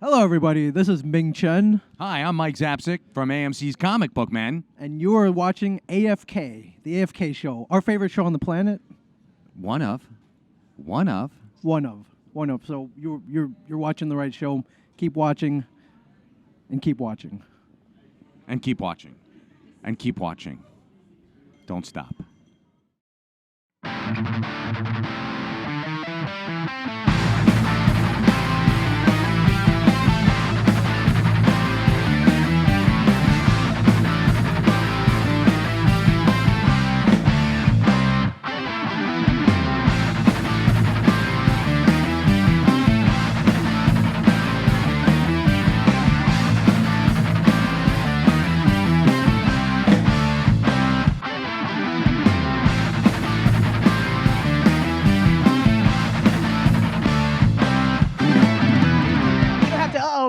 Hello, everybody. This is Ming Chen. Hi, I'm Mike Zapsik from AMC's Comic Book Men. And you are watching AFK, the AFK show, our favorite show on the planet. One of. So you're watching the right show. Keep watching, and keep watching, and keep watching, and keep watching. Don't stop.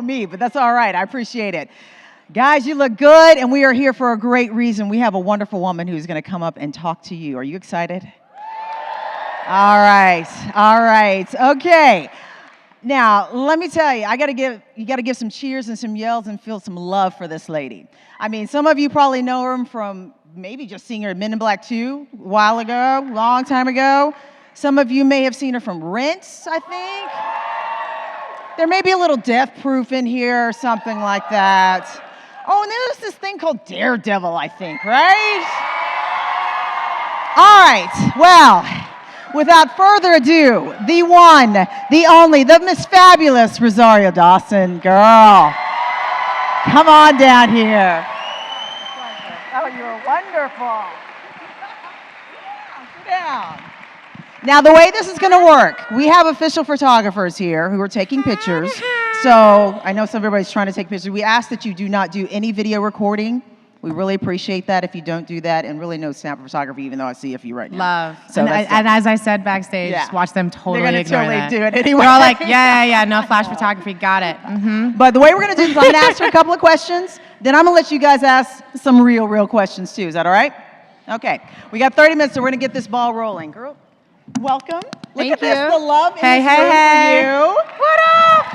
Me, but that's all right. I appreciate it. Guys, you look good, and we are here for a great reason. We have a wonderful woman who's going to come up and talk to you. Are you excited? All right. Okay. Now, let me tell you, you got to give some cheers and some yells and feel some love for this lady. I mean, some of you probably know her from maybe just seeing her in Men in Black 2 a while ago, long time ago. Some of you may have seen her from Rent, I think. There may be a little death proof in here or something like that. Oh, and there's this thing called Daredevil, I think, right? All right, well, without further ado, the one, the only, the Miss Fabulous Rosario Dawson, girl. Come on down here. Oh, you're wonderful. Sit down. Now, the way this is going to work, we have official photographers here who are taking pictures. So I know everybody's trying to take pictures. We ask that you do not do any video recording. We really appreciate that if you don't do that, and really no snap photography, even though I see a few right now. Love. So and as I said backstage, yeah. Watch them totally They're ignore totally that. do it anyway. They're all like, yeah, no flash photography, got it. Mm-hmm. But the way we're going to do this, I'm going to ask her a couple of questions. Then I'm going to let you guys ask some real questions, too. Is that all right? Okay. We got 30 minutes, so we're going to get this ball rolling. Girl, welcome. Look at this, the love in this room for you. What up?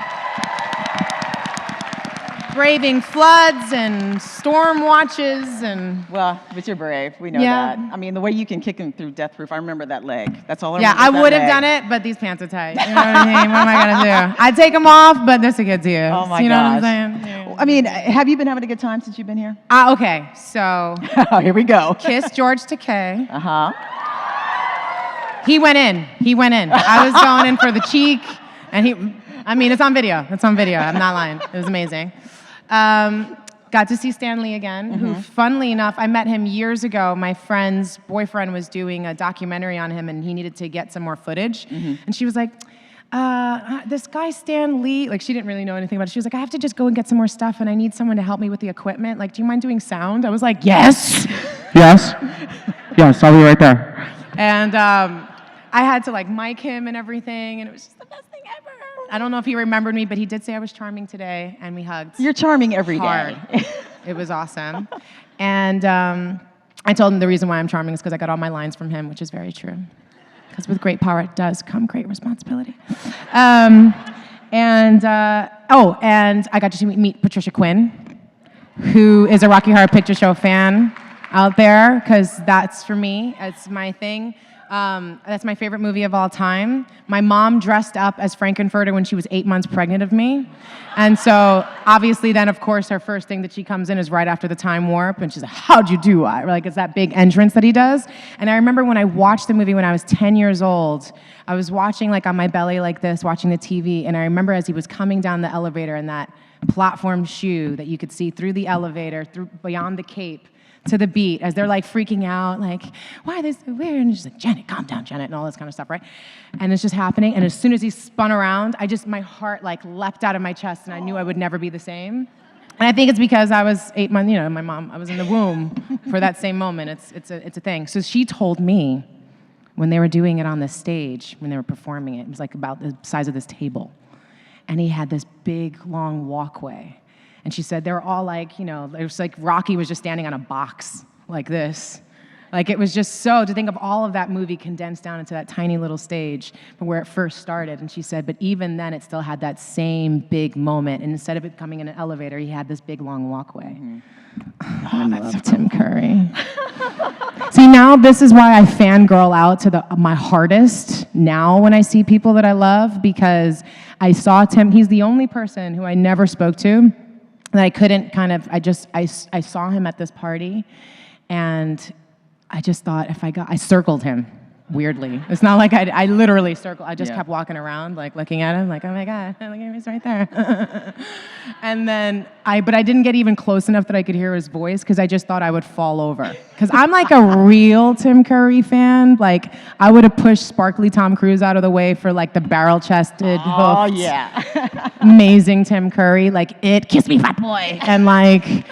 Braving floods and storm watches and... Well, but you're brave. We know that. I mean, the way you can kick him through death proof, I remember that leg. That's all I remember. Yeah, I would have done it, but these pants are tight. You know what I mean? What am I going to do? I'd take them off, but this will get to you. Oh, my gosh. You know what I'm saying? Yeah. I mean, have you been having a good time since you've been here? Okay, so... Here we go. Kiss George Takei. Uh-huh. He went in. I was going in for the cheek, and it's on video. I'm not lying. It was amazing. Got to see Stan Lee again, who, funnily enough, I met him years ago. My friend's boyfriend was doing a documentary on him, and he needed to get some more footage. And she was like, this guy Stan Lee, like she didn't really know anything about it. She was like, I have to just go and get some more stuff, and I need someone to help me with the equipment. Like, do you mind doing sound? I was like, yes. Yes, I'll be right there. And I had to like mic him and everything, and it was just the best thing ever. I don't know if he remembered me, but he did say I was charming today, and we hugged. You're charming every hard. day. It was awesome. And I told him the reason why I'm charming is because I got all my lines from him, which is very true. Because with great power does come great responsibility. And I got to meet Patricia Quinn, who is a Rocky Horror Picture Show fan out there, because that's for me, it's my thing. That's my favorite movie of all time. My mom dressed up as Frankenfurter when she was 8 months pregnant of me. And so, obviously, then, of course, her first thing that she comes in is right after the time warp, and she's like, how'd you do? Like, it's that big entrance that he does. And I remember when I watched the movie when I was 10 years old, I was watching, like, on my belly like this, watching the TV, and I remember as he was coming down the elevator in that platform shoe that you could see through the elevator, through beyond the cape, to the beat, as they're like freaking out, like, why are they so weird? And she's like, Janet, calm down, Janet, and all this kind of stuff, right? And it's just happening, and as soon as he spun around, my heart like leapt out of my chest, and I knew I would never be the same. And I think it's because I was 8 months, my mom, I was in the womb for that same moment. It's a thing. So she told me when they were doing it on the stage, when they were performing it was like about the size of this table. And he had this big, long walkway. And she said they were all like, it was like Rocky was just standing on a box like this. Like, it was just so, to think of all of that movie condensed down into that tiny little stage from where it first started. And she said, but even then it still had that same big moment. And instead of it coming in an elevator, he had this big, long walkway. Oh, I love Tim Curry. See, now this is why I fangirl out to my hardest now when I see people that I love, because I saw Tim. He's the only person who I never spoke to that I couldn't I saw him at this party, and I just thought I circled him, weirdly. It's not like I literally circled. I just kept walking around, like looking at him, like, oh my God, look at him, he's right there. And then but I didn't get even close enough that I could hear his voice, because I just thought I would fall over. Because I'm like a real Tim Curry fan. Like, I would have pushed sparkly Tom Cruise out of the way for like the barrel-chested, amazing Tim Curry. Like, kiss me, fat boy. And like,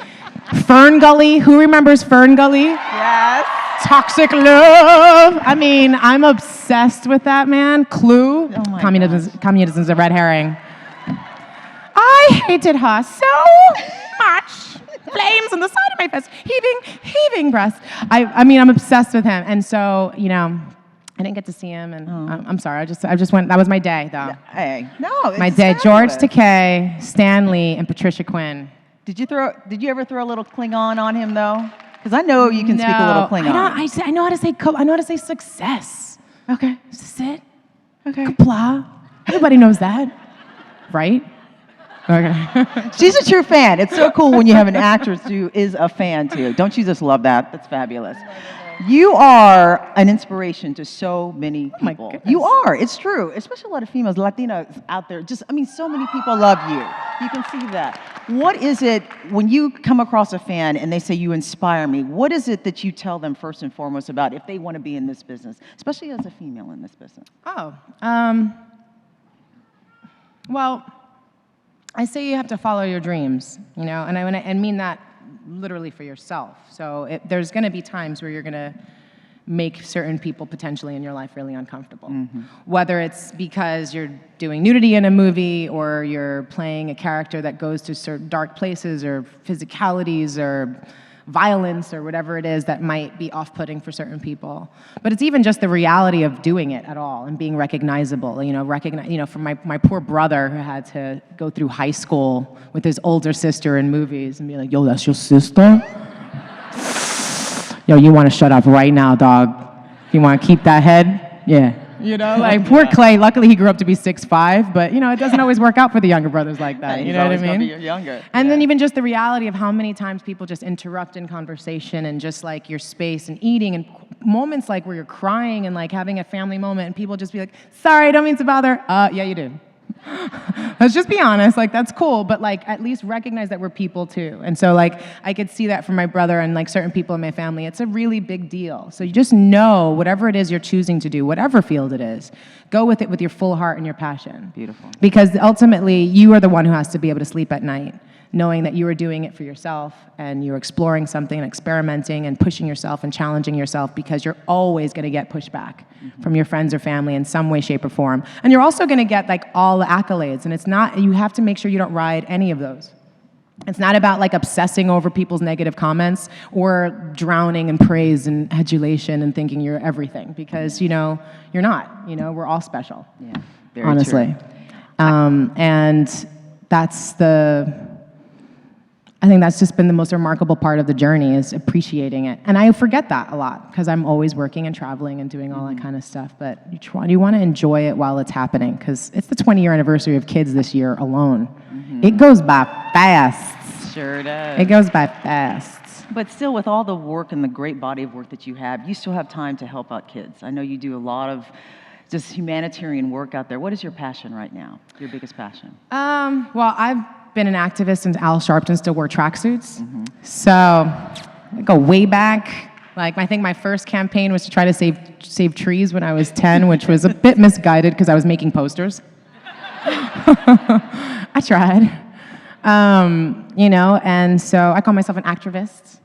Fern Gully, who remembers Fern Gully? Yes. Toxic Love. I mean, I'm obsessed with that man. Clue. Oh my Communism's a red herring. I hated her so much. Flames on the side of my face, heaving breasts. I mean, I'm obsessed with him, and so I didn't get to see him, and I'm sorry. I just went. That was my day, though. Hey, no, it's my day. fabulous. George Takei, Stan Lee, and Patricia Quinn. Did you ever throw a little Klingon on him though? Because I know you can speak a little Klingon. I know how to say I know how to say success. Okay. Is this it? Okay. Kapla. Everybody knows that, right? Okay. She's a true fan. It's so cool when you have an actress who is a fan too. Don't you just love that? That's fabulous. You are an inspiration to so many people. You are. It's true. Especially a lot of females, Latinas out there. So many people love you. You can see that. What is it, when you come across a fan and they say you inspire me, what is it that you tell them first and foremost about if they want to be in this business, especially as a female in this business? Well, I say you have to follow your dreams, and I mean that literally for yourself. So there's going to be times where you're going to make certain people potentially in your life really uncomfortable. Mm-hmm. Whether it's because you're doing nudity in a movie, or you're playing a character that goes to certain dark places, or physicalities, or violence, or whatever it is that might be off-putting for certain people. But it's even just the reality of doing it at all and being recognizable. For my poor brother, who had to go through high school with his older sister in movies and be like, yo, that's your sister? Yo, you want to shut up right now, dog. You want to keep that head? Yeah. Poor Clay. Luckily, he grew up to be 6'5", but it doesn't always work out for the younger brothers like that. You know what I mean? He's always younger. And then even just the reality of how many times people just interrupt in conversation, and just like your space and eating, and moments like where you're crying and like having a family moment, and people just be like, "Sorry, I don't mean to bother." Yeah, you do. Let's just be honest, like, that's cool, but like, at least recognize that we're people too. And so like, I could see that from my brother and like certain people in my family. It's a really big deal. So you just know whatever it is you're choosing to do, whatever field it is, go with it with your full heart and your passion. Beautiful. Because ultimately, you are the one who has to be able to sleep at night, knowing that you are doing it for yourself, and you're exploring something and experimenting and pushing yourself and challenging yourself, because you're always going to get pushback from your friends or family in some way, shape, or form. And you're also going to get like all the accolades, and you have to make sure you don't ride any of those. It's not about like obsessing over people's negative comments or drowning in praise and adulation and thinking you're everything, because you're not. We're all special. Yeah, very honestly. True. And I think that's just been the most remarkable part of the journey, is appreciating it. And I forget that a lot, because I'm always working and traveling and doing all that kind of stuff. But you want to enjoy it while it's happening, because it's the 20-year anniversary of Kids this year alone. Mm-hmm. It goes by fast. Sure does. It goes by fast. But still, with all the work and the great body of work that you have, you still have time to help out kids. I know you do a lot of just humanitarian work out there. What is your passion right now? Your biggest passion? Well, I've been an activist since Al Sharpton still wore tracksuits. Mm-hmm. So I go way back. Like, I think my first campaign was to try to save trees when I was 10, which was a bit misguided because I was making posters. I tried. And so I call myself an activist.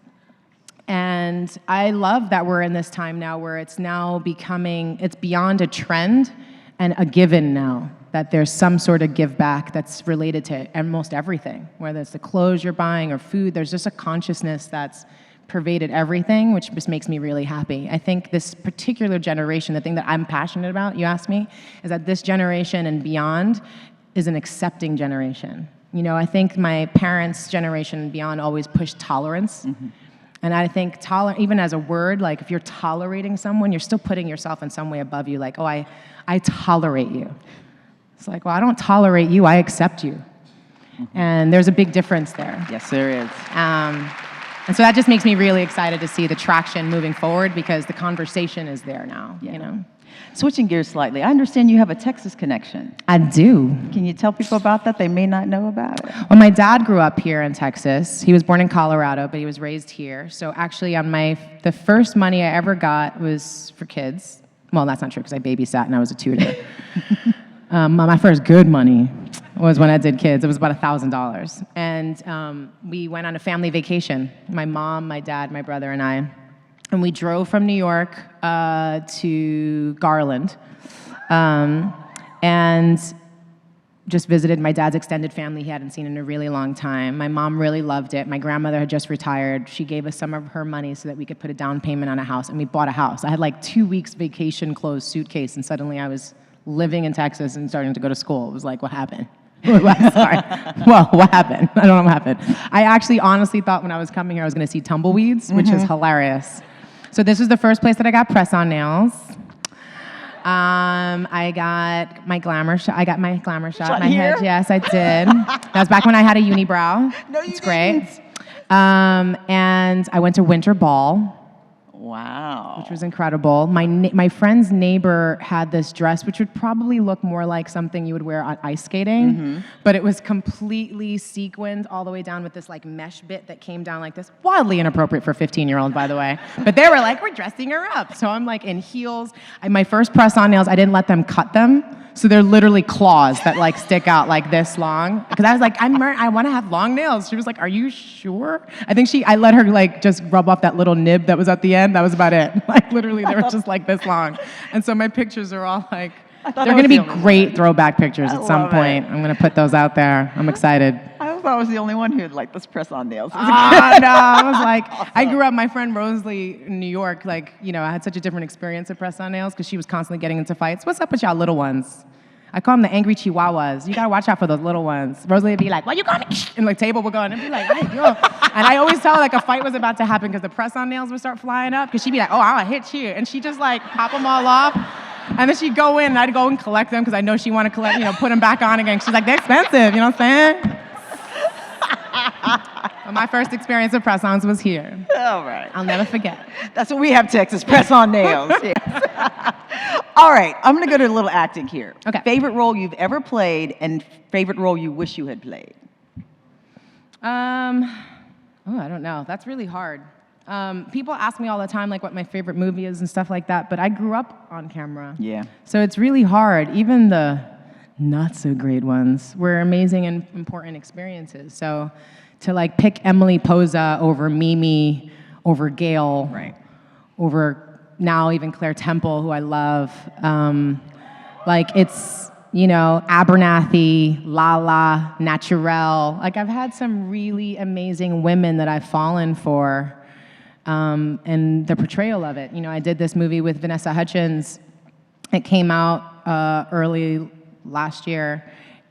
And I love that we're in this time now where it's beyond a trend and a given now, that there's some sort of give back that's related to almost everything, whether it's the clothes you're buying or food. There's just a consciousness that's pervaded everything, which just makes me really happy. I think this particular generation, the thing that I'm passionate about, you asked me, is that this generation and beyond is an accepting generation. You know, I think my parents' generation and beyond always pushed tolerance. And I think even as a word, like if you're tolerating someone, you're still putting yourself in some way above you, like, oh, I tolerate you. It's like, well, I don't tolerate you, I accept you. And there's a big difference there. Yes, there is. And so that just makes me really excited to see the traction moving forward because the conversation is there now, you know? Switching gears slightly, I understand you have a Texas connection. I do. Can you tell people about that? They may not know about it. Well, my dad grew up here in Texas. He was born in Colorado, but he was raised here. So actually, the first money I ever got was for kids. Well, that's not true because I babysat and I was a tutor. My first good money was when I did kids. It was about $1,000. And we went on a family vacation. My mom, my dad, my brother, and I. And we drove from New York to Garland and just visited my dad's extended family he hadn't seen in a really long time. My mom really loved it. My grandmother had just retired. She gave us some of her money so that we could put a down payment on a house, and we bought a house. I had like 2 weeks vacation clothes suitcase, and suddenly I was living in Texas and starting to go to school. It was like, what happened? Sorry. Well, what happened? I don't know what happened. I actually honestly thought when I was coming here I was going to see tumbleweeds, which is hilarious. So this was the first place that I got Presson Nails. I got my glamour shot. I got my glamour shot. My here? head. Yes, I did. That was back when I had a unibrow. No, you it's great. didn't. And I went to Winter Ball. Wow. Which was incredible. My friend's neighbor had this dress, which would probably look more like something you would wear on ice skating, but it was completely sequined all the way down with this like mesh bit that came down like this. Wildly inappropriate for a 15-year-old, by the way. But they were like, we're dressing her up. So I'm like in heels. My first press-on nails, I didn't let them cut them. So they're literally claws that like stick out like this long. Because I was like, I want to have long nails. She was like, are you sure? I think I let her like just rub off that little nib that was at the end. That was about it. Like literally they were just like this long. And so my pictures are all like, they're going to be great throwback pictures at some point. I'm going to put those out there. I'm excited. I thought I was the only one who had like this press-on nails. No, I was like, awesome. I grew up, my friend Rosalie in New York, like, you know, I had such a different experience at press-on nails because she was constantly getting into fights. What's up with y'all little ones? I call them the angry chihuahuas. You gotta watch out for those little ones. Rosalie would be like, "What you got me?" And like table would go and I'd be like, "Hey, yo!" And I always tell her like a fight was about to happen because the press-on nails would start flying up because she'd be like, "Oh, I'll hit you," and she just like pop them all off, and then she'd go in and I'd go and collect them because I know she want to collect, you know, put them back on again. She's like, "They're expensive," you know what I'm saying? But my first experience with press-ons was here. All right. I'll never forget. That's what we have, Texas, press-on nails. Yes. All right, I'm going to go to a little acting here. Okay. Favorite role you've ever played and favorite role you wish you had played? I don't know. That's really hard. People ask me all the time like what my favorite movie is and stuff like that, but I grew up on camera. Yeah. So it's really hard. Even the not so great ones were amazing and important experiences. So to like pick Emily Poza over Mimi, over Gail, Right. over now even Claire Temple, who I love. Like it's, you know, Abernathy, Lala, Naturel. Like I've had some really amazing women that I've fallen for, and the portrayal of it. You know, I did this movie with Vanessa Hudgens. It came out early last year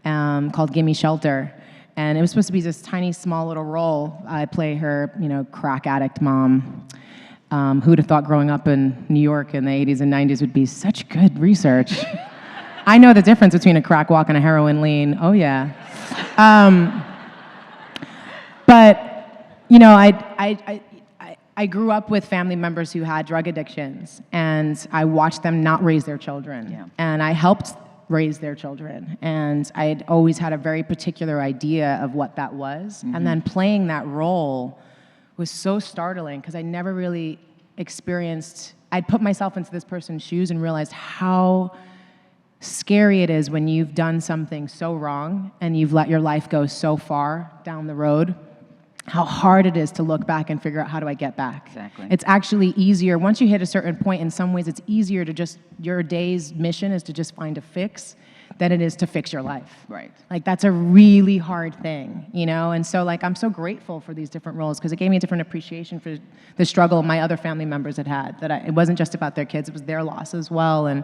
called Gimme Shelter. And it was supposed to be this tiny, small little role. I play her, you know, crack addict mom. Who would have thought growing up in New York in the 80s and 90s would be such good research? I know the difference between a crack walk and a heroin lean. Oh, yeah. But, you know, I grew up with family members who had drug addictions, and I watched them not raise their children. Yeah. And I helped raise their children. And I had always had a very particular idea of what that was. And then playing that role was so startling because I never really experienced, I'd put myself into this person's shoes and realized how scary it is when you've done something so wrong and you've let your life go so far down the road, how hard it is to look back and figure out how do I get back. Exactly. It's actually easier, once you hit a certain point, in some ways it's easier to just, your day's mission is to just find a fix than it is to fix your life. Right. Like, that's a really hard thing, you know? And so, like, I'm so grateful for these different roles because it gave me a different appreciation for the struggle my other family members had had, it wasn't just about their kids, it was their loss as well. And,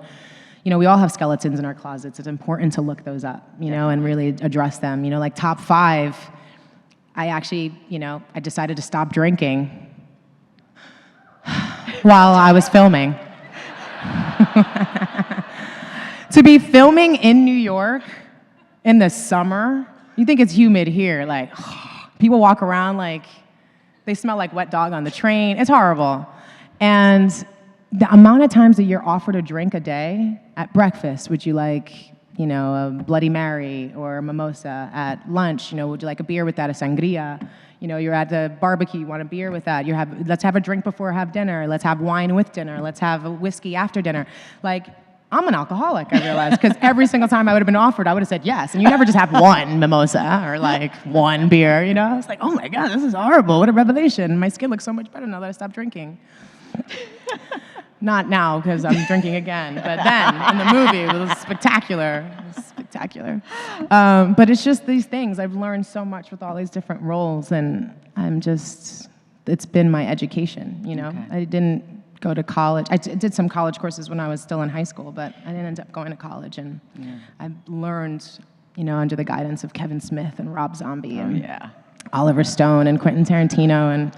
you know, we all have skeletons in our closets. It's important to look those up, you know, and really address them. You know, like top 5, I actually, you know, I decided to stop drinking while I was filming. To be filming in New York in the summer, you think it's humid here. Like, people walk around like they smell like wet dog on the train. It's horrible. And the amount of times that you're offered a drink a day at breakfast, would you like, you know, a Bloody Mary or a mimosa? At lunch, you know, would you like a beer with that, a sangria? You know, you're at the barbecue, you want a beer with that. Let's have a drink before have dinner. Let's have wine with dinner. Let's have a whiskey after dinner. Like, I'm an alcoholic, I realized, because every single time I would have been offered, I would have said yes. And you never just have one mimosa or like one beer, you know? I was like, oh my God, this is horrible. What a revelation. My skin looks so much better now that I stopped drinking. Not now, because I'm drinking again. But then, in the movie, it was spectacular. It was spectacular. But it's just these things. I've learned so much with all these different roles, and it's been my education, you know? Okay. I didn't go to college. I did some college courses when I was still in high school, but I didn't end up going to college. And I've learned, you know, under the guidance of Kevin Smith and Rob Zombie and Oliver Stone and Quentin Tarantino and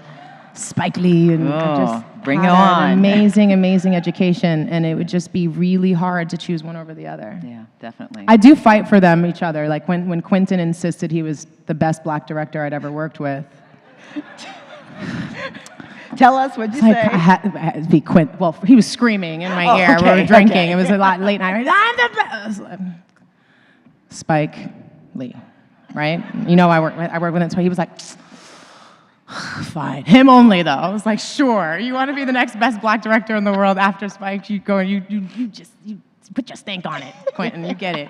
Spike Lee, and just bring it on. Amazing, amazing education, and it would just be really hard to choose one over the other. Yeah, definitely. I do fight for them, each other. Like when Quentin insisted he was the best black director I'd ever worked with. Tell us, what'd you say? I had to be Quentin. Well, he was screaming in my ear. We were drinking. It was a lot late night. I'm the best. Spike Lee, right? You know, I work with him, so he was like, fine. Him only, though. I was like, sure. You want to be the next best black director in the world after Spike? You go and you just put your stink on it, Quentin. You get it.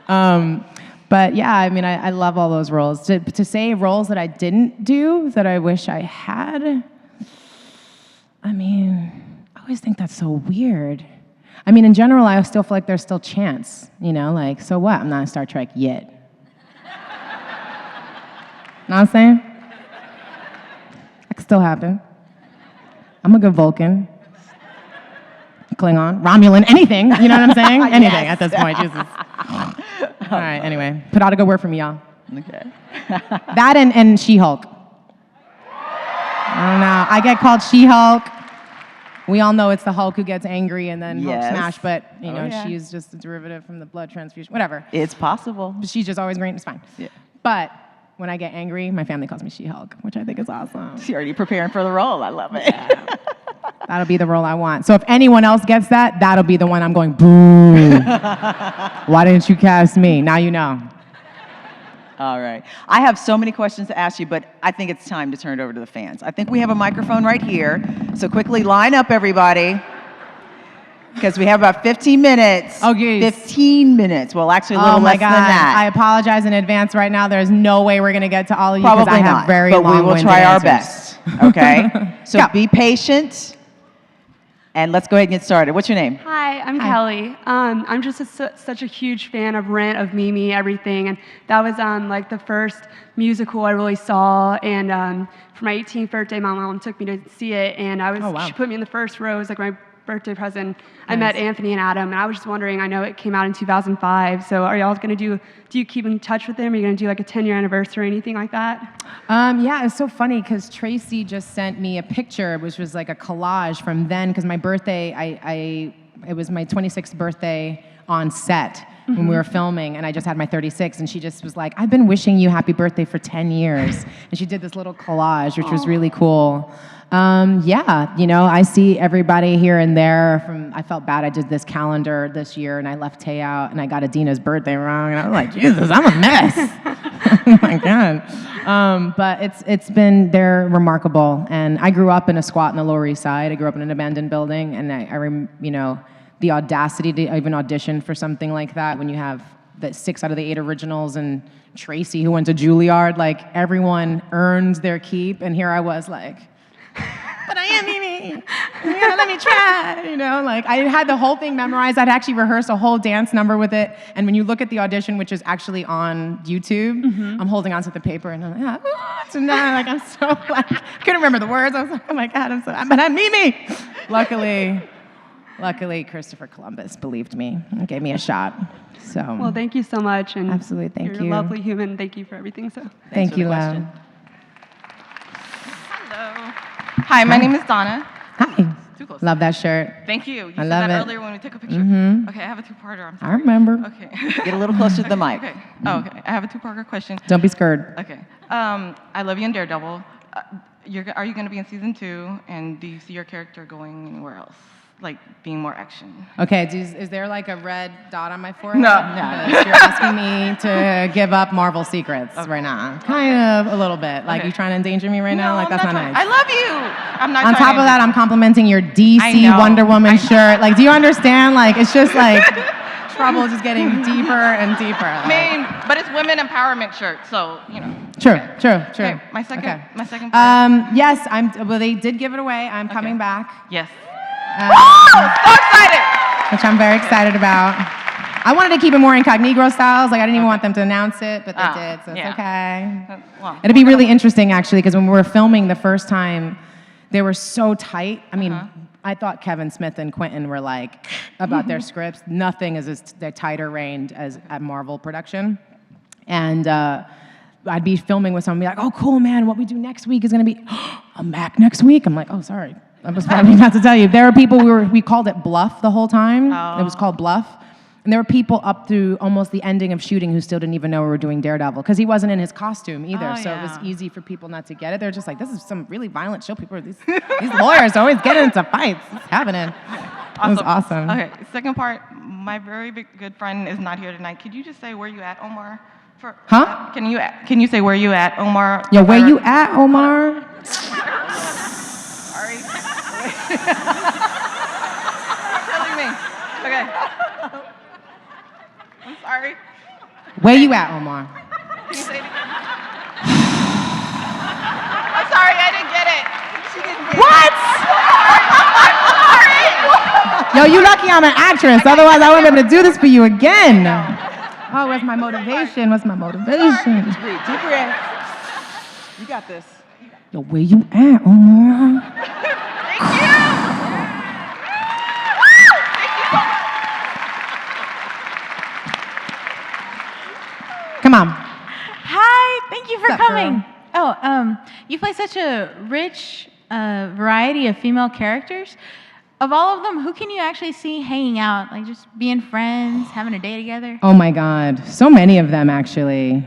But yeah, I mean, I love all those roles. To say roles that I didn't do that I wish I had, I mean, I always think that's so weird. I mean, in general, I still feel like there's still chance, you know, like, so what? I'm not in Star Trek yet. Know what I'm saying? It could still happen. I'm a good Vulcan. Klingon, Romulan, anything, you know what I'm saying? Anything at this point, Jesus. All right, anyway, put out a good word for me, y'all. Okay. That and She-Hulk. I don't know. I get called She-Hulk. We all know it's the Hulk who gets angry and then Hulk smash, but you know, she's just a derivative from the blood transfusion, whatever. It's possible. But she's just always great, it's fine. Yeah. But when I get angry, my family calls me She-Hulk, which I think is awesome. She's already preparing for the role. I love it. Yeah. That'll be the role I want. So if anyone else gets that, that'll be the one I'm going, boo. Why didn't you cast me? Now you know. All right. I have so many questions to ask you, but I think it's time to turn it over to the fans. I think we have a microphone right here. So quickly line up, everybody, because we have about 15 minutes. Oh, geez. 15 minutes. Well, actually, a little less than that. I apologize in advance right now. There's no way we're going to get to all of you because I have very long-winded but we will try our best. Okay? So be patient. And let's go ahead and get started. What's your name? Hi, I'm Kelly. I'm just such a huge fan of Rent, of Mimi, everything. And that was like the first musical I really saw. And for my 18th birthday, my mom took me to see it. And she put me in the first row. It was like my birthday present. Nice. I met Anthony and Adam. And I was just wondering, I know it came out in 2005. So are y'all going to do you keep in touch with them? Are you going to do like a 10-year anniversary or anything like that? Yeah, it's so funny because Tracy just sent me a picture, which was like a collage from then, because my birthday, it was my 26th birthday on set when we were filming, and I just had my 36, and she just was like, I've been wishing you happy birthday for 10 years. And she did this little collage, which was really cool. Yeah, you know, I see everybody here and there. I felt bad. I did this calendar this year, and I left Tay out, and I got Adina's birthday wrong, and I was like, Jesus, I'm a mess. Oh my God. But they're remarkable. And I grew up in a squat in the Lower East Side. I grew up in an abandoned building, and you know, the audacity to even audition for something like that when you have the 6 out of the 8 originals and Tracy who went to Juilliard, like everyone earned their keep, and here I was like, but I am Mimi. me. You gotta let me try. You know, like I had the whole thing memorized. I'd actually rehearsed a whole dance number with it. And when you look at the audition, which is actually on YouTube, I'm holding onto the paper and I'm like, tonight, like I'm so like, I couldn't remember the words. I was like, oh my God, but I'm Mimi. Luckily, Christopher Columbus believed me and gave me a shot. So. Well, thank you so much. And absolutely, thank you. You're a lovely human. Thank you for everything. So. Thank you, love. Hello. Hi, my name is Donna. Hi. Love that shirt. Thank you. You I said love that it. earlier when we took a picture. Okay, I have a two-parter. I'm sorry. I remember. Okay. Get a little closer to the mic. Okay. Oh, okay. I have a two-parter question. Don't be scared. Okay. I love you in Daredevil. Are you going to be in season 2? And do you see your character going anywhere else? Like being more action. Okay, is there like a red dot on my forehead? No. You're asking me to give up Marvel secrets right now. Kind of a little bit. Like you trying to endanger me right now? Like that's not nice. I love you. I'm not on top of that, I'm complimenting your DC Wonder Woman shirt. Like, do you understand? Like, it's just like trouble just getting deeper and deeper. I mean, but it's women empowerment shirt, so you know. True. Okay, my second part. Yes, well, they did give it away. I'm coming back. Yes. So excited! Which I'm very excited about. I wanted to keep it more incognito styles. Like I didn't even want them to announce it, but they did, so it's okay. Well, it'll be really interesting actually, because when we were filming the first time, they were so tight. I mean, I thought Kevin Smith and Quentin were like about their scripts. Nothing is as tighter reined as at Marvel production, and I'd be filming with someone, and be like, "Oh, cool, man! What we do next week is gonna be, I'm back next week." I'm like, "Oh, sorry." I was probably not to tell you. There were people, we called it bluff the whole time. It was called bluff. And there were people up through almost the ending of shooting who still didn't even know we were doing Daredevil, because he wasn't in his costume either. So it was easy for people not to get it. They're just like, this is some really violent show. People are, these lawyers always get into fights. It's happening. Awesome. It was awesome. Okay, second part, my very good friend is not here tonight. Could you just say where you at, Omar? Huh? Can you say where you at, Omar? Yo, where you at, Omar? Sorry. Killing me. Okay. I'm sorry. Where you at, Omar? Can you say it again? I'm sorry, I didn't get it. She didn't get what? I'm sorry. Yo, you lucky I'm an actress. Otherwise, I wouldn't be able to do this for you again. Oh, where's my motivation? What's my motivation? Deep breath. You got this. Yo, where you at, Omar? Thank you. Come on. Hi, thank you for What's up, coming. girl? Oh, you play such a rich variety of female characters. Of all of them, who can you actually see hanging out, like just being friends, having a day together? Oh my God, so many of them actually.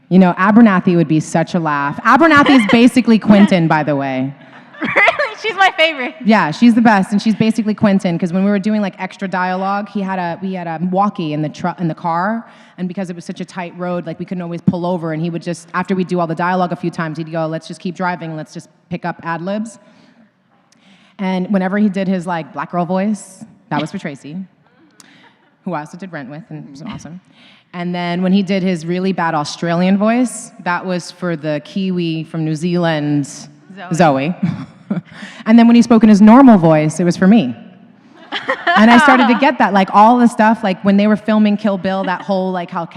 You know, Abernathy would be such a laugh. Abernathy is basically Quentin, by the way. Really? She's my favorite. Yeah, she's the best, and she's basically Quentin, because when we were doing like extra dialogue, we had a walkie in the car, and because it was such a tight road, like we couldn't always pull over, and he would just, after we do all the dialogue a few times, he'd go, let's just keep driving, let's just pick up ad-libs. And whenever he did his like black girl voice, that was for Tracy, who I also did Rent with, and it was awesome. And then when he did his really bad Australian voice, that was for the Kiwi from New Zealand, Zoe. And then when he spoke in his normal voice, it was for me. And I started to get that, like all the stuff, like when they were filming Kill Bill, that whole like how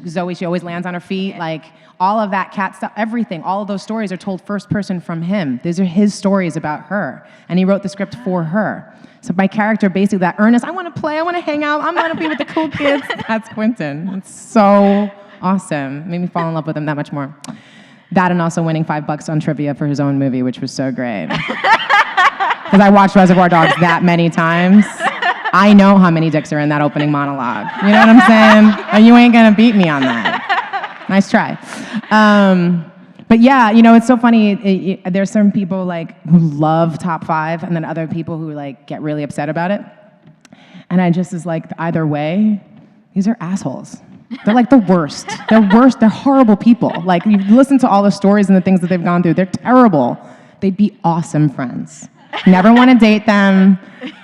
Zoe, she always lands on her feet, like all of that cat stuff, everything, all of those stories are told first person from him. These are his stories about her, and he wrote the script for her. So my character, basically that earnest, I want to play, I want to hang out, I want to be with the cool kids, that's Quentin. It's so awesome. Made me fall in love with him that much more. That and also winning $5 on trivia for his own movie, which was so great. Because I watched Reservoir Dogs that many times. I know how many dicks are in that opening monologue. You know what I'm saying? And you ain't gonna beat me on that. Nice try. But yeah, you know, it's so funny. There's some people like who love Top 5, and then other people who like get really upset about it. And I just is like, either way, these are assholes. They're like the worst. They're worst. They're horrible people. Like, you listen to all the stories and the things that they've gone through. They're terrible. They'd be awesome friends. Never want to date them,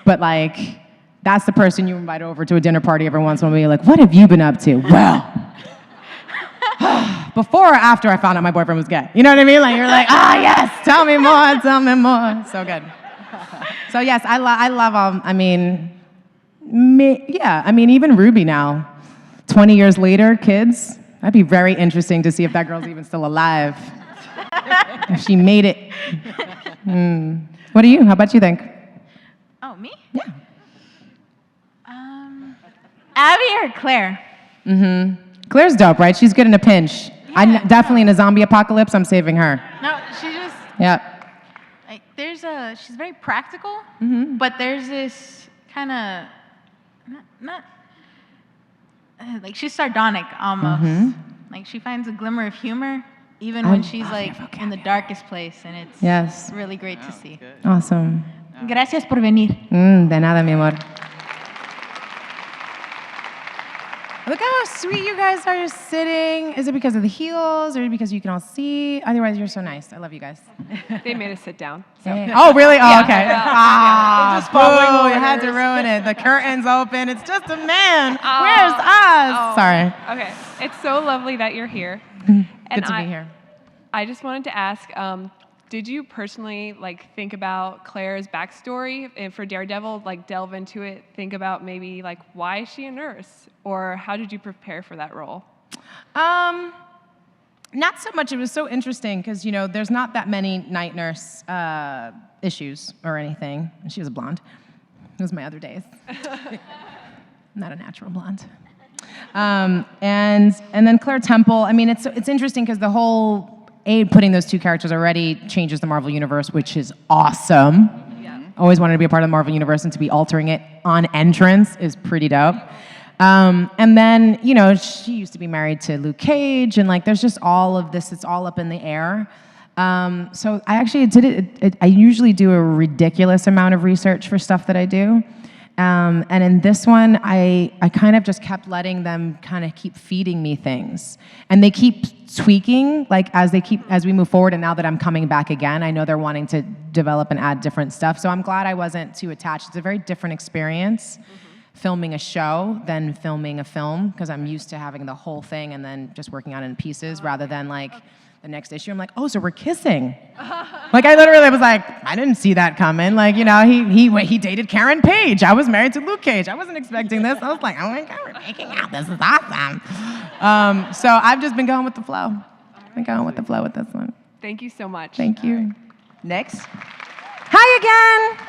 but like, that's the person you invite over to a dinner party every once in a while. You're like, what have you been up to? Well, before or after I found out my boyfriend was gay. You know what I mean? Like, you're like, yes, tell me more. So good. So yes, I love I mean, even Ruby now, 20 years later, kids. That'd be very interesting to see if that girl's even still alive. If she made it. What do you? How about you think? Oh, me? Yeah. Abby or Claire? Claire's dope, right? She's good in a pinch. Definitely in a zombie apocalypse, I'm saving her. No, she just Yep. like she's very practical, but there's this kind of not like she's sardonic almost. Like she finds a glimmer of humor even when she's like in the darkest place, and it's really great to see. Awesome. Gracias por venir. De nada, mi amor. Look how sweet you guys are just sitting. Is it because of the heels or because you can all see? Otherwise, you're so nice. I love you guys. They made us sit down. So. Oh, really? Oh, okay. Just following Boo, you had to ruin it. The curtain's open. It's just a man. Where's us? Oh. Sorry. Okay. It's so lovely that you're here. Good to be here. I just wanted to ask, did you personally think about Claire's backstory and for Daredevil, delve into it, think about maybe why is she a nurse, or how did you prepare for that role? Not so much. It was so interesting because there's not that many night nurse issues or anything. She was a blonde. It was my other days. Not a natural blonde. And then Claire Temple. I mean, it's interesting because the whole putting those two characters already changes the Marvel Universe, which is awesome. Yeah. Always wanted to be a part of the Marvel Universe, and to be altering it on entrance is pretty dope. And then, she used to be married to Luke Cage, and there's just all of this, it's all up in the air. So I actually did it. I usually do a ridiculous amount of research for stuff that I do. And in this one, I kind of just kept letting them kind of keep feeding me things. And they keep tweaking, as we move forward, and now that I'm coming back again, I know they're wanting to develop and add different stuff. So I'm glad I wasn't too attached. It's a very different experience, filming a show than filming a film, because I'm used to having the whole thing and then just working on it in pieces, rather than the next issue, I'm like, oh, so we're kissing. I literally was like, I didn't see that coming. He dated Karen Page. I was married to Luke Cage. I wasn't expecting this. I was like, oh my God, we're making out. This is awesome. So I've just been going with the flow. Been going with the flow with this one. Thank you so much. Thank you. Next. Hi again.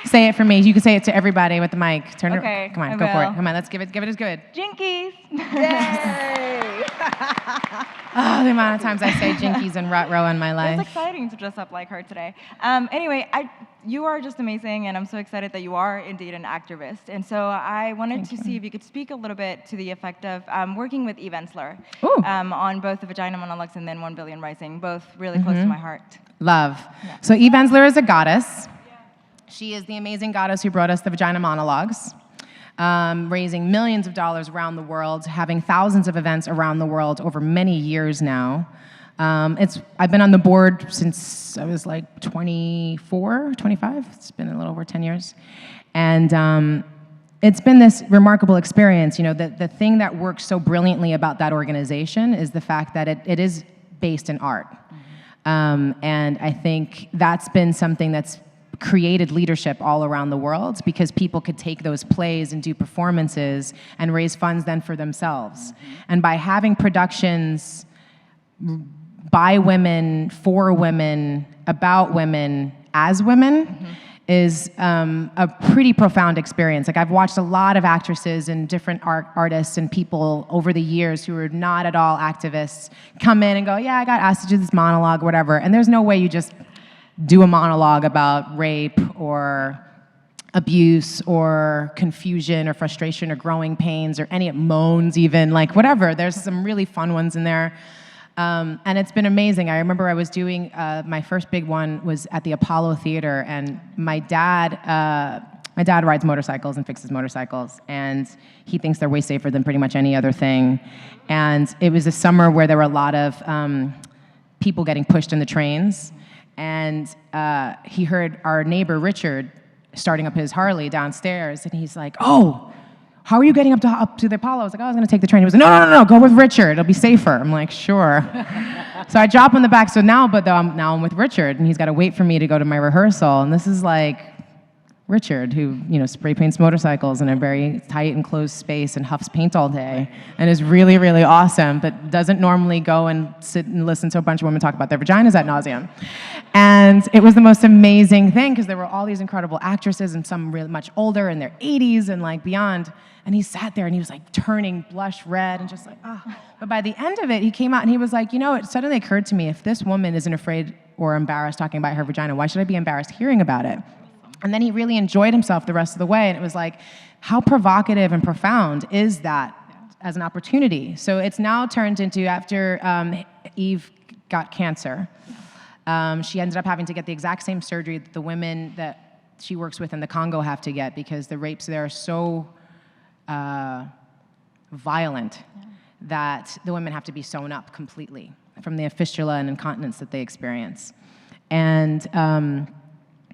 Say it for me. You can say it to everybody with the mic. Turn Okay, it. Come on, I go for will. it. Come on, let's give it as good. Jinkies. Yay! Oh, the amount of times I say jinkies and rut row in my life. It's exciting to dress up like her today. Anyway, you are just amazing, and I'm so excited that you are indeed an activist. And so I wanted to see if you could speak a little bit to the effect of working with Ensler on both the Vagina Monologues and then 1 Billion Rising, both really close to my heart. Love. Yeah. So Ensler is a goddess. She is the amazing goddess who brought us the Vagina Monologues, raising millions of dollars around the world, having thousands of events around the world over many years now. I've been on the board since I was 24, 25. It's been a little over 10 years. And it's been this remarkable experience. The thing that works so brilliantly about that organization is the fact that it is based in art. And I think that's been something that's created leadership all around the world, because people could take those plays and do performances and raise funds then for themselves. And by having productions by women, for women, about women, as women, is a pretty profound experience. I've watched a lot of actresses and different artists and people over the years who are not at all activists come in and go, yeah, I got asked to do this monologue, whatever. And there's no way you just do a monologue about rape or abuse or confusion or frustration or growing pains or any moans even, whatever. There's some really fun ones in there. And it's been amazing. I remember I was doing, my first big one was at the Apollo Theater, and my dad rides motorcycles and fixes motorcycles, and he thinks they're way safer than pretty much any other thing. And it was a summer where there were a lot of people getting pushed in the trains. And he heard our neighbor, Richard, starting up his Harley downstairs. And he's like, oh, how are you getting up to the Apollo? I was like, oh, I was going to take the train. He was like, no, go with Richard. It'll be safer. I'm like, sure. So I drop in the back. So now I'm with Richard. And he's got to wait for me to go to my rehearsal. And this is Richard, who, spray paints motorcycles in a very tight and closed space and huffs paint all day and is really, really awesome, but doesn't normally go and sit and listen to a bunch of women talk about their vaginas ad nauseum. And it was the most amazing thing because there were all these incredible actresses and some really much older in their 80s and like beyond. And he sat there and he was like turning blush red and just like, oh. But by the end of it, he came out and he was like, it suddenly occurred to me, if this woman isn't afraid or embarrassed talking about her vagina, why should I be embarrassed hearing about it? And then he really enjoyed himself the rest of the way. And it was like, how provocative and profound is that as an opportunity? So it's now turned into, after Eve got cancer, she ended up having to get the exact same surgery that the women that she works with in the Congo have to get because the rapes there are so violent that the women have to be sewn up completely from the fistula and incontinence that they experience. And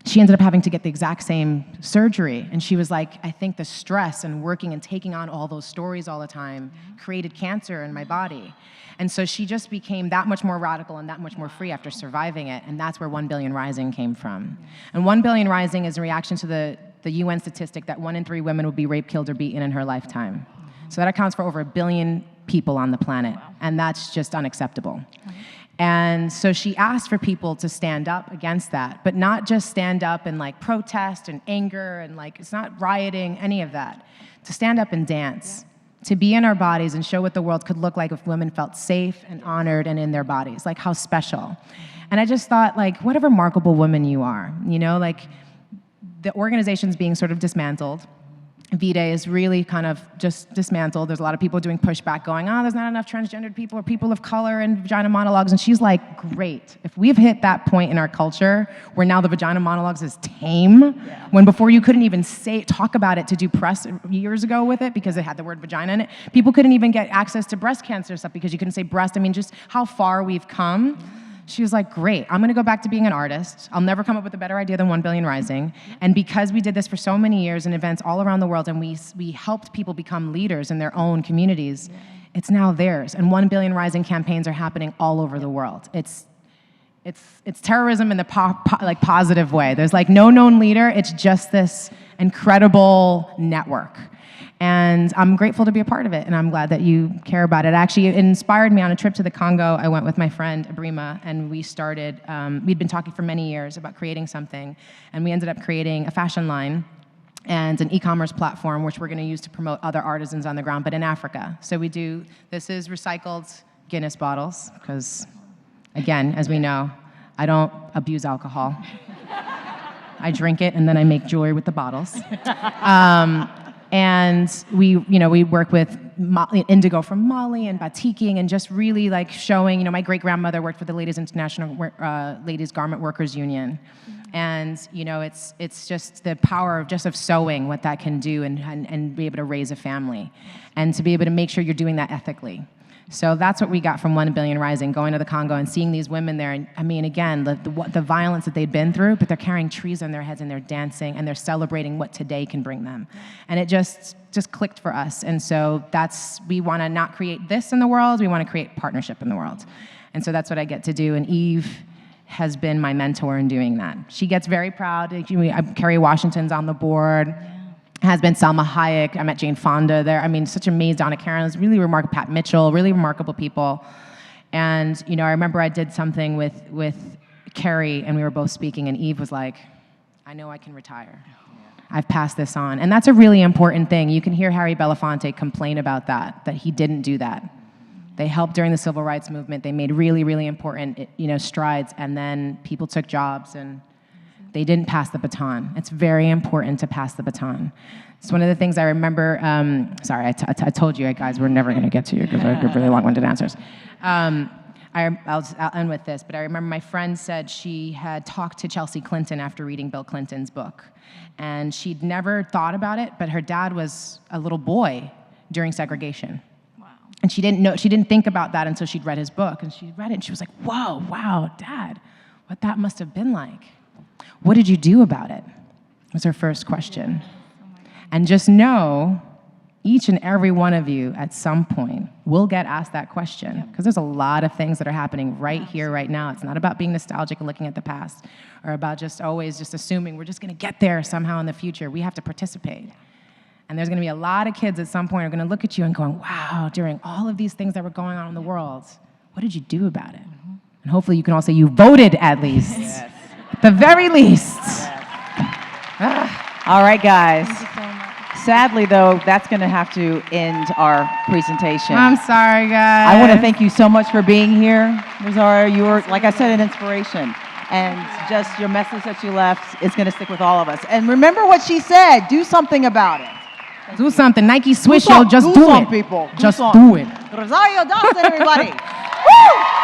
she ended up having to get the exact same surgery. And she was like, I think the stress and working and taking on all those stories all the time created cancer in my body. And so she just became that much more radical and that much more free after surviving it. And that's where 1 Billion Rising came from. And 1 Billion Rising is a reaction to the UN statistic that 1 in 3 women will be raped, killed, or beaten in her lifetime. So that accounts for over 1 billion people on the planet. And that's just unacceptable. And so she asked for people to stand up against that, but not just stand up and like protest and anger and like, it's not rioting, any of that. To stand up and dance, to be in our bodies and show what the world could look like if women felt safe and honored and in their bodies, like how special. And I just thought, like, what a remarkable woman you are, like the organization's being sort of dismantled. V-Day is really kind of just dismantled. There's a lot of people doing pushback going, there's not enough transgendered people or people of color in vagina monologues. And she's like, great. If we've hit that point in our culture where now the vagina monologues is tame, when before you couldn't even talk about it to do press years ago with it because it had the word vagina in it. People couldn't even get access to breast cancer stuff because you couldn't say breast. I mean, just how far we've come. She was like, great, I'm gonna go back to being an artist. I'll never come up with a better idea than 1 Billion Rising. And because we did this for so many years in events all around the world and we helped people become leaders in their own communities, it's now theirs. And 1 Billion Rising campaigns are happening all over the world. It's terrorism in the positive way. There's like no known leader, it's just this incredible network. And I'm grateful to be a part of it, and I'm glad that you care about it. Actually, it inspired me on a trip to the Congo. I went with my friend, Abrima, and we started, we'd been talking for many years about creating something, and we ended up creating a fashion line and an e-commerce platform, which we're gonna use to promote other artisans on the ground, but in Africa. So this is recycled Guinness bottles, because, again, as we know, I don't abuse alcohol. I drink it, and then I make jewelry with the bottles. And we work with indigo from Mali and batiking and just really like showing, my great-grandmother worked for the Ladies International Ladies Garment Workers Union. And, it's just the power of sewing, what that can do and be able to raise a family and to be able to make sure you're doing that ethically. So that's what we got from 1 Billion Rising, going to the Congo and seeing these women there. And I mean, again, the violence that they'd been through, but they're carrying trees on their heads and they're dancing and they're celebrating what today can bring them. And it just clicked for us. And so we want to not create this in the world, we want to create partnership in the world. And so that's what I get to do. And Eve has been my mentor in doing that. She gets very proud. Kerry Washington's on the board. Has been Salma Hayek. I met Jane Fonda there. I mean, such amazing. Donna Karen's really remarkable. Pat Mitchell, really remarkable people. And I remember I did something with Kerry, and we were both speaking, and Eve was like, "I know I can retire. I've passed this on." And that's a really important thing. You can hear Harry Belafonte complain about that he didn't do that. They helped during the civil rights movement. They made really, really important, strides, and then people took jobs and they didn't pass the baton. It's very important to pass the baton. It's one of the things I remember, sorry, I told you guys we're never gonna get to you because I have really long-winded answers. I'll end with this, but I remember my friend said she had talked to Chelsea Clinton after reading Bill Clinton's book. And she'd never thought about it, but her dad was a little boy during segregation. Wow. And she didn't think about that until she'd read his book. And she read it and she was like, whoa, wow, Dad, what that must have been like. What did you do about it? Was her first question. And just know, each and every one of you at some point will get asked that question, because there's a lot of things that are happening right here, right now. It's not about being nostalgic and looking at the past, or about just always just assuming we're just gonna get there somehow in the future. We have to participate. And there's gonna be a lot of kids at some point who are gonna look at you and going, wow, during all of these things that were going on in the world, what did you do about it? And hopefully you can all say you voted at least. Yes. At the very least. Yes. All right, guys. Sadly, though, that's going to have to end our presentation. I'm sorry, guys. I want to thank you so much for being here, Rosario. You were, like I said, an inspiration. And just your message that you left is going to stick with all of us. And remember what she said. Do something about it. Do something. Nike Swish, yo, just do it. People. Just do it. Rosario Dawson, everybody. Woo!